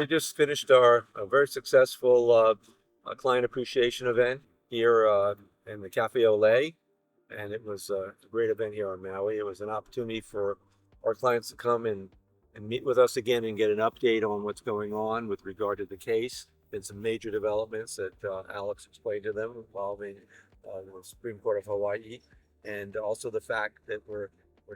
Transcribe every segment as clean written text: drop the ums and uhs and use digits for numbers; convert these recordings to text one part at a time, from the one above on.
We just finished our very successful client appreciation event here in the Cafe Olay, and it was a great event here on Maui. It was an opportunity for our clients to come and meet with us again and get an update on what's going on with regard to the case. Been some major developments that Alex explained to them involving the Supreme Court of Hawaii, and also the fact that we're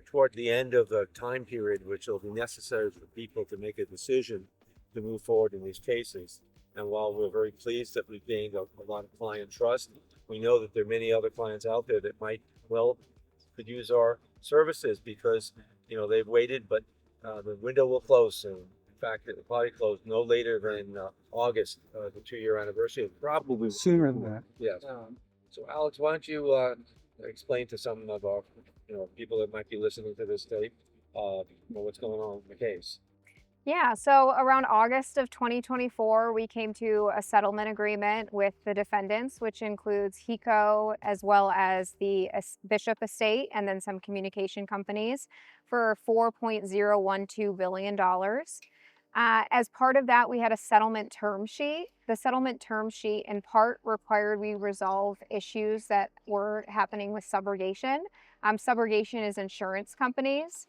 toward the end of the time period which will be necessary for people to make a decision to move forward in these cases. And while we're very pleased that we've gained a lot of client trust, we know that there are many other clients out there that could use our services because they've waited, but the window will close soon. In fact, it will probably close no later than August, the 2-year anniversary. Probably Sooner than that. yes. So Alex, why don't you explain to some of our people that might be listening to this tape what's going on in the case? Yeah, so around August of 2024, we came to a settlement agreement with the defendants, which includes HECO as well as the Bishop Estate and then some communication companies for $4.012 billion. As part of that, we had a settlement term sheet. The settlement term sheet in part required we resolve issues that were happening with subrogation. Subrogation is insurance companies.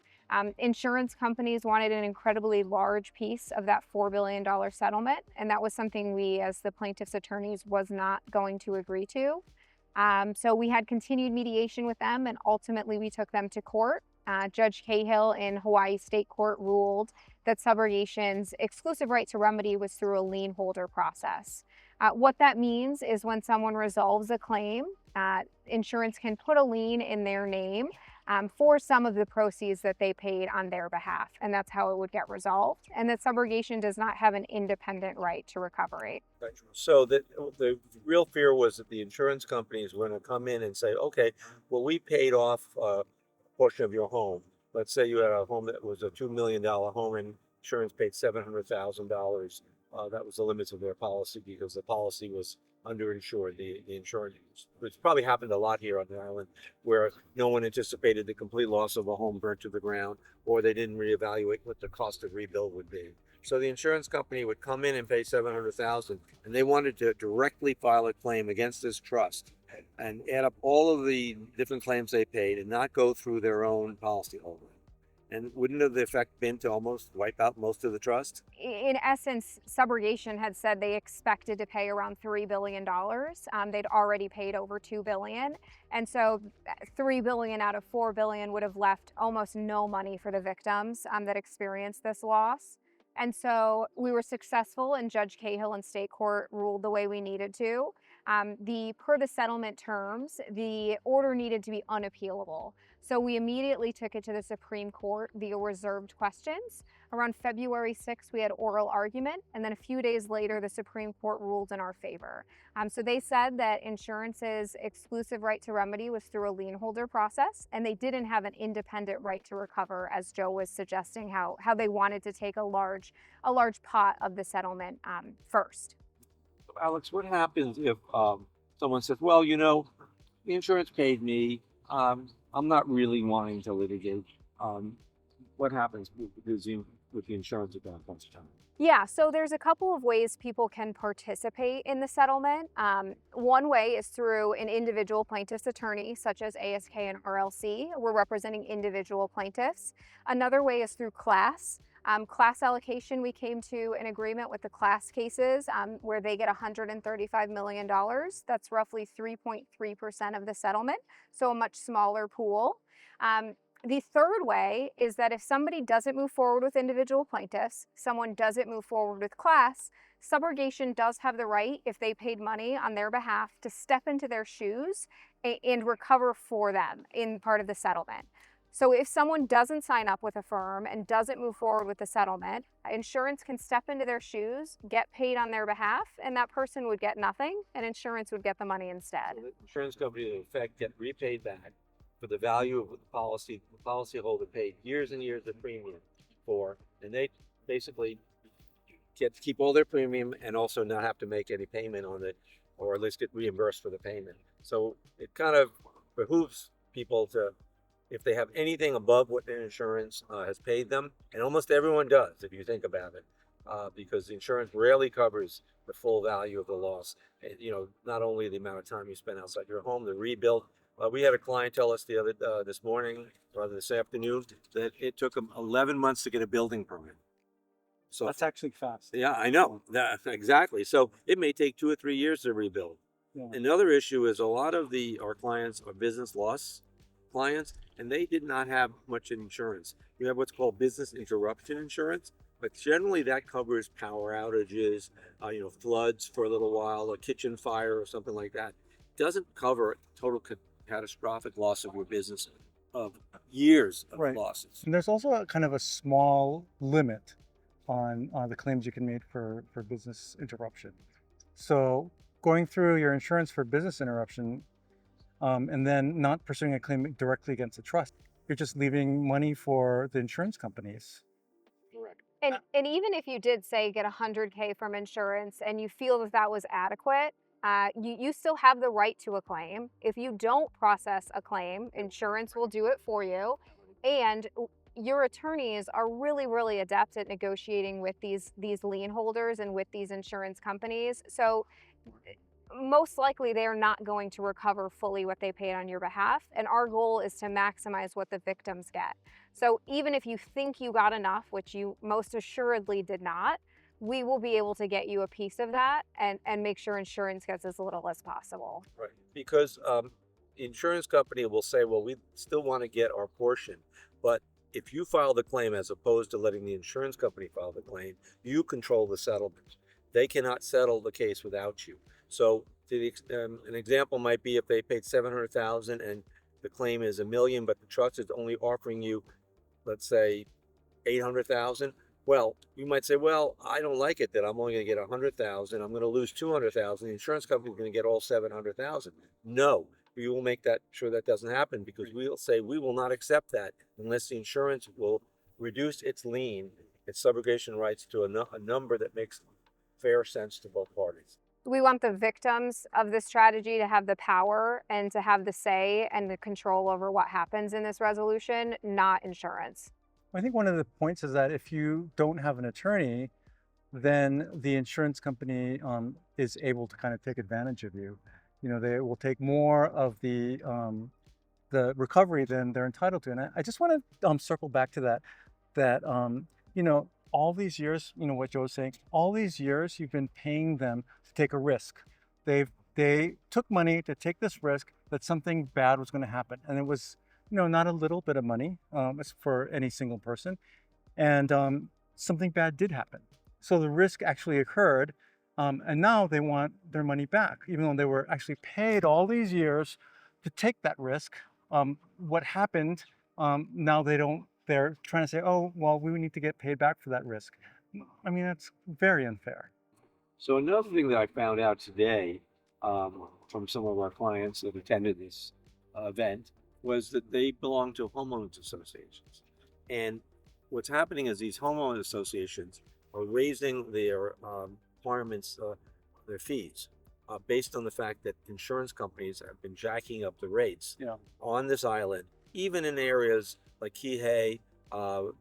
Insurance companies wanted an incredibly large piece of that $4 billion settlement, and that was something we, as the plaintiff's attorneys, was not going to agree to. So we had continued mediation with them, and ultimately we took them to court. Judge Cahill in Hawaii State Court ruled that subrogation's exclusive right to remedy was through a lien holder process. What that means is when someone resolves a claim, insurance can put a lien in their name for some of the proceeds that they paid on their behalf, and that's how it would get resolved, and that subrogation does not have an independent right to recovery. So the real fear was that the insurance companies were going to come in and say, okay, well, we paid off a portion of your home. Let's say you had a home that was a $2 million home and insurance paid $700,000. That was the limits of their policy because the policy was underinsured, the insurance, which probably happened a lot here on the island, where no one anticipated the complete loss of a home burnt to the ground, or they didn't reevaluate what the cost of rebuild would be. So the insurance company would come in and pay $700,000, and they wanted to directly file a claim against this trust and add up all of the different claims they paid and not go through their own policyholder. And wouldn't the effect been to almost wipe out most of the trust? In essence, subrogation had said they expected to pay around $3 billion. They'd already paid over $2 billion. And so $3 billion out of $4 billion would have left almost no money for the victims that experienced this loss. And so we were successful, and Judge Cahill in state court ruled the way we needed to. Per the settlement terms, the order needed to be unappealable. So we immediately took it to the Supreme Court via reserved questions. Around February 6th, we had oral argument, and then a few days later, the Supreme Court ruled in our favor. So they said that insurance's exclusive right to remedy was through a lien holder process, and they didn't have an independent right to recover, as Joe was suggesting, how they wanted to take a large pot of the settlement first. Alex, what happens if someone says, well, the insurance paid me, I'm not really wanting to litigate. What happens with the insurance at that point in time? Yeah, so there's a couple of ways people can participate in the settlement. One way is through an individual plaintiff's attorney, such as ASK and RLC. We're representing individual plaintiffs. Another way is through class. Class allocation, we came to an agreement with the class cases where they get $135 million. That's roughly 3.3% of the settlement, so a much smaller pool. The third way is that if somebody doesn't move forward with individual plaintiffs, someone doesn't move forward with class, subrogation does have the right, if they paid money on their behalf, to step into their shoes and recover for them in part of the settlement. So if someone doesn't sign up with a firm and doesn't move forward with the settlement, insurance can step into their shoes, get paid on their behalf, and that person would get nothing, and insurance would get the money instead. So the insurance company, in effect, get repaid back for the value of the policyholder paid years and years of premium for, and they basically get to keep all their premium and also not have to make any payment on it, or at least get reimbursed for the payment. So it kind of behooves people to, if they have anything above what their insurance has paid them, and almost everyone does, if you think about it, because the insurance rarely covers the full value of the loss. Not only the amount of time you spend outside your home, the rebuild. We had a client tell us this morning, or this afternoon, that it took them 11 months to get a building permit. So That's actually fast. yeah, I know that exactly. So it may take 2 or 3 years to rebuild. Yeah. Another issue is a lot of our clients are business loss clients, and they did not have much insurance. We have what's called business interruption insurance, but generally that covers power outages, floods for a little while, a kitchen fire or something like that. It doesn't cover total catastrophic loss of your business of years of Right. losses. And there's also a kind of a small limit on the claims you can make for business interruption. So going through your insurance for business interruption and then not pursuing a claim directly against the trust, you're just leaving money for the insurance companies. Correct. And even if you did say get 100K from insurance and you feel that that was adequate, you still have the right to a claim. If you don't process a claim, insurance will do it for you. And your attorneys are really, really adept at negotiating with these lien holders and with these insurance companies. So most likely they are not going to recover fully what they paid on your behalf. And our goal is to maximize what the victims get. So even if you think you got enough, which you most assuredly did not, we will be able to get you a piece of that and make sure insurance gets as little as possible. Right. Because the insurance company will say, well, we still want to get our portion. But if you file the claim as opposed to letting the insurance company file the claim, you control the settlement. They cannot settle the case without you. So an example might be if they paid $700,000 and the claim is $1 million, but the trust is only offering you, let's say, $800,000. Well, you might say, well, I don't like it that I'm only going to get $100,000. I'm going to lose $200,000. The insurance company is going to get all $700,000. No, we will make sure that doesn't happen, because we'll say we will not accept that unless the insurance will reduce its lien, its subrogation rights to a number that makes fair sense to both parties. We want the victims of this tragedy to have the power and to have the say and the control over what happens in this resolution, not insurance. I think one of the points is that if you don't have an attorney, then the insurance company is able to kind of take advantage of you. They will take more of the recovery than they're entitled to. And I just want to circle back to that all these years, what Joe was saying, all these years you've been paying them to take a risk. They took money to take this risk that something bad was going to happen. And it was, not a little bit of money for any single person. And something bad did happen. So the risk actually occurred. And now they want their money back, even though they were actually paid all these years to take that risk. What happened, now they're trying to say, oh, well, we need to get paid back for that risk. I mean, that's very unfair. So another thing that I found out today from some of our clients that attended this event was that they belong to homeowners associations. And what's happening is these homeowners associations are raising their requirements, their fees, based on the fact that insurance companies have been jacking up the rates on this island, even in areas like Kihei or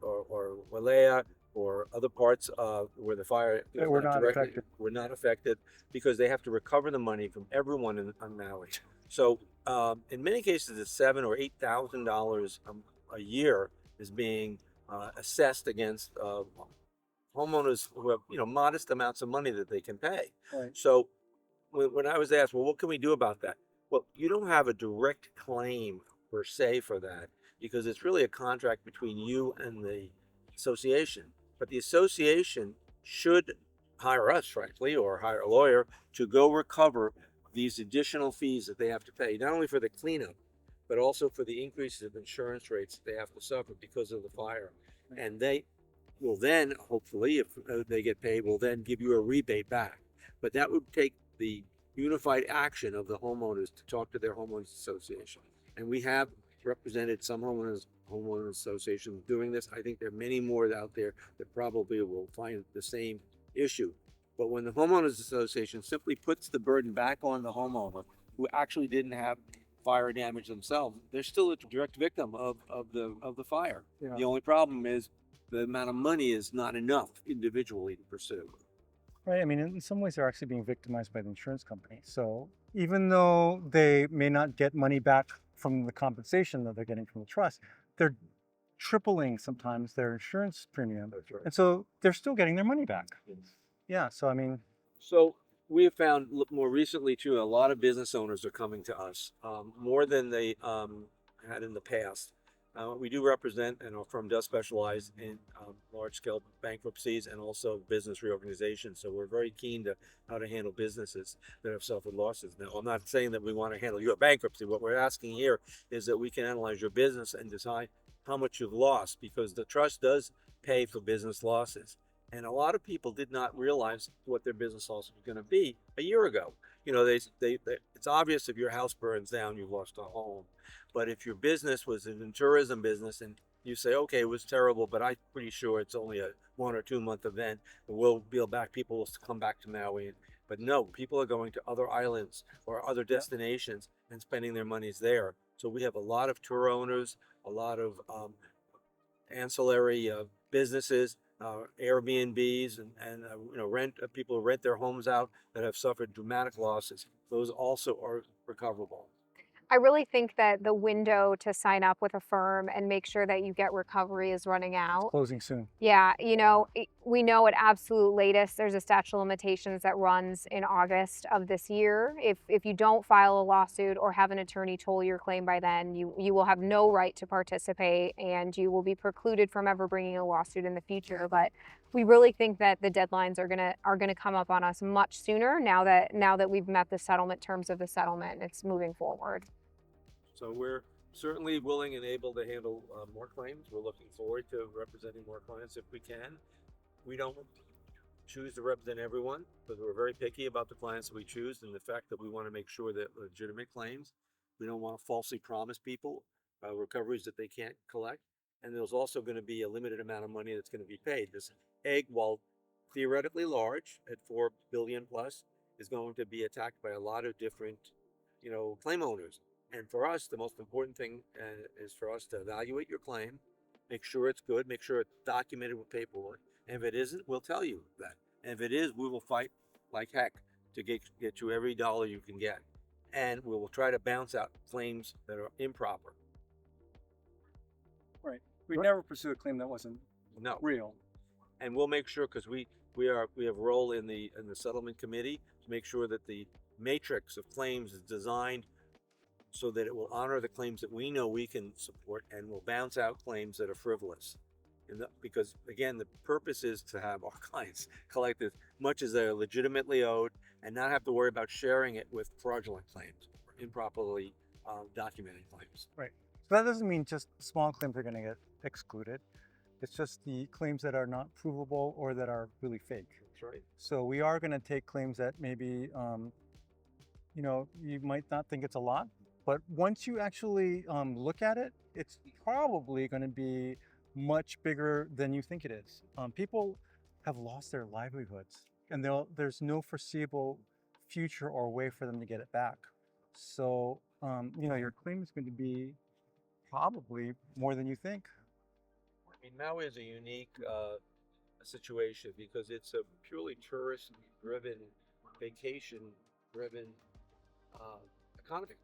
Walea or other parts where the fire were not affected, because they have to recover the money from everyone on Maui. So in many cases, it's $7,000 or $8,000 a year is being assessed against homeowners who have modest amounts of money that they can pay. Right. So when I was asked, well, what can we do about that? Well, you don't have a direct claim per se for that, because it's really a contract between you and the association. But the association should hire us, frankly, or hire a lawyer to go recover these additional fees that they have to pay, not only for the cleanup, but also for the increases of insurance rates that they have to suffer because of the fire. And they will then, hopefully, if they get paid, will then give you a rebate back. But that would take the unified action of the homeowners to talk to their homeowners association. And we have represented some homeowners associations doing this. I think there are many more out there that probably will find the same issue. But when the homeowners association simply puts the burden back on the homeowner who actually didn't have fire damage themselves, they're still a direct victim of the fire. Yeah. The only problem is the amount of money is not enough individually to pursue. Right. I mean, in some ways, they're actually being victimized by the insurance company. So even though they may not get money back from the compensation that they're getting from the trust, they're tripling sometimes their insurance premium. That's right. And so they're still getting their money back. Yeah. So, I mean, So we have found more recently too, a lot of business owners are coming to us, more than they had in the past. We do represent, and our firm does specialize in large-scale bankruptcies and also business reorganization. So we're very keen to how to handle businesses that have suffered losses. Now, I'm not saying that we want to handle your bankruptcy. What we're asking here is that we can analyze your business and decide how much you've lost, because the trust does pay for business losses. And a lot of people did not realize what their business loss was going to be a year ago. You know, it's obvious if your house burns down, you've lost a home. But if your business was in tourism business and you say, okay, it was terrible, but I'm pretty sure it's only a 1 or 2 month event, and we'll be back, people will come back to Maui. But no, people are going to other islands or other destinations and spending their monies there. So we have a lot of tour owners, a lot of ancillary businesses, Airbnbs, and you know, people who rent their homes out that have suffered dramatic losses. Those also are recoverable. I really think that the window to sign up with a firm and make sure that you get recovery is running out. closing soon. Yeah, you know, we know at absolute latest there's a statute of limitations that runs in August of this year. If you don't file a lawsuit or have an attorney toll your claim by then, you will have no right to participate, and you will be precluded from ever bringing a lawsuit in the future. But we really think that the deadlines are gonna come up on us much sooner now that we've met the settlement terms of the settlement and it's moving forward. So we're certainly willing and able to handle more claims. We're looking forward to representing more clients if we can. We don't choose to represent everyone, but we're very picky about the clients that we choose, and the fact that we want to make sure that legitimate claims. We don't want to falsely promise people recoveries that they can't collect. And there's also going to be a limited amount of money that's going to be paid. This egg, while theoretically large at 4 billion plus, is going to be attacked by a lot of different, you know, claim owners. And for us, the most important thing is for us to evaluate your claim, make sure it's good, make sure it's documented with paperwork. And if it isn't, we'll tell you that. And if it is, we will fight like heck to get you every dollar you can get. And we will try to bounce out claims that are improper. Right. We'd never pursue a claim that wasn't real. And we'll make sure, because we have a role in the settlement committee to make sure that the matrix of claims is designed so that it will honor the claims that we know we can support, and will bounce out claims that are frivolous. Because again, the purpose is to have our clients collect as much as they're legitimately owed and not have to worry about sharing it with fraudulent claims or improperly documented claims. Right. So that doesn't mean just small claims are going to get excluded. It's just the claims that are not provable or that are really fake. That's right. So we are going to take claims that maybe, you know, you might not think it's a lot, but once you actually look at it, it's probably going to be much bigger than you think it is. People have lost their livelihoods, and there's no foreseeable future or way for them to get it back. So, you know, your claim is going to be probably more than you think. I mean, Maui is a unique situation because it's a purely tourist-driven, vacation-driven economy.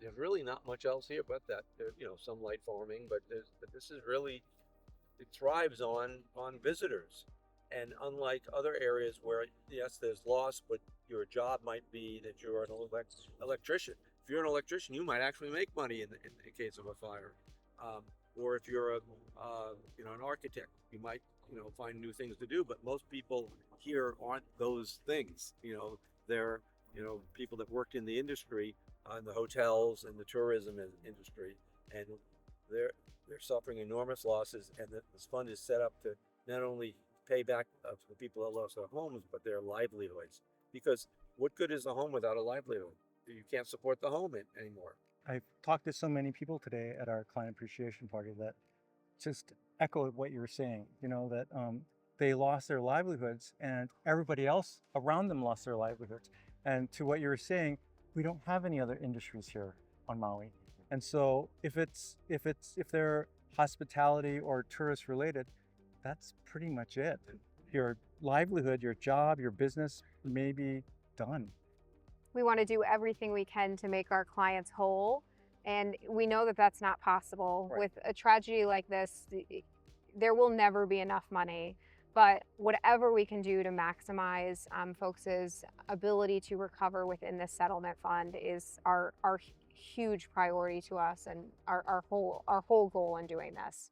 There's really not much else here but that. There, you know, some light farming, but this is really, it thrives on visitors. And unlike other areas where, yes, there's loss, but your job might be that you're an electrician. If you're an electrician, you might actually make money in the case of a fire. Or if you're an architect, you might, find new things to do. But most people here aren't those things. They're, people that worked in the industry, in the hotels and the tourism industry, and they're suffering enormous losses. And this fund is set up to not only pay back for people that lost their homes, but their livelihoods. Because what good is a home without a livelihood? You can't support the home anymore. I've talked to so many people today at our client appreciation party that just echoed what you were saying, that they lost their livelihoods and everybody else around them lost their livelihoods. And to what you were saying, we don't have any other industries here on Maui. And so if they're hospitality or tourist related, that's pretty much it. Your livelihood, your job, your business may be done. We want to do everything we can to make our clients whole. And we know that that's not possible. Right. With a tragedy like this, there will never be enough money. But whatever we can do to maximize folks' ability to recover within this settlement fund is our huge priority to us and our whole goal in doing this.